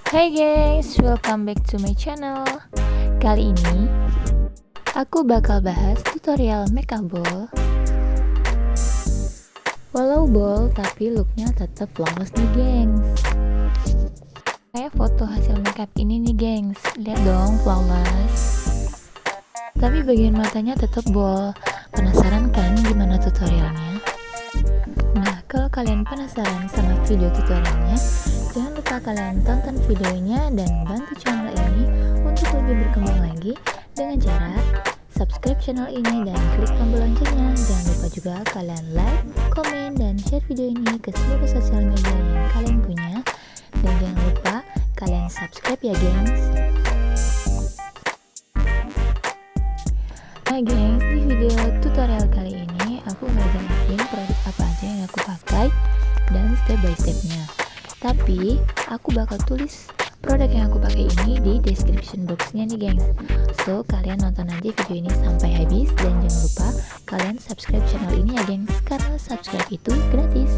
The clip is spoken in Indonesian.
Hai gengs, welcome back to my channel. Kali ini aku bakal bahas tutorial makeup ball. Walau ball tapi looknya tetap flawless nih gengs. Kayak foto hasil makeup ini nih gengs. Lihat dong flawless. Tapi bagian matanya tetap ball. Penasaran kan gimana tutorialnya? Nah, kalau kalian penasaran sama video tutorialnya, jangan lupa kalian tonton videonya dan bantu channel ini untuk lebih berkembang lagi dengan cara subscribe channel ini dan klik tombol loncengnya. Jangan lupa juga kalian like, komen, dan share video ini ke seluruh sosial media yang kalian punya. Dan jangan lupa kalian subscribe ya gengs. Nah gengs, di video tutorial kali ini aku ngejelasin produk apa aja yang aku pakai dan step by stepnya. Tapi aku bakal tulis produk yang aku pakai ini di description boxnya nih gengs. So kalian nonton aja video ini sampai habis dan jangan lupa kalian subscribe channel ini ya gengs, karena subscribe itu gratis.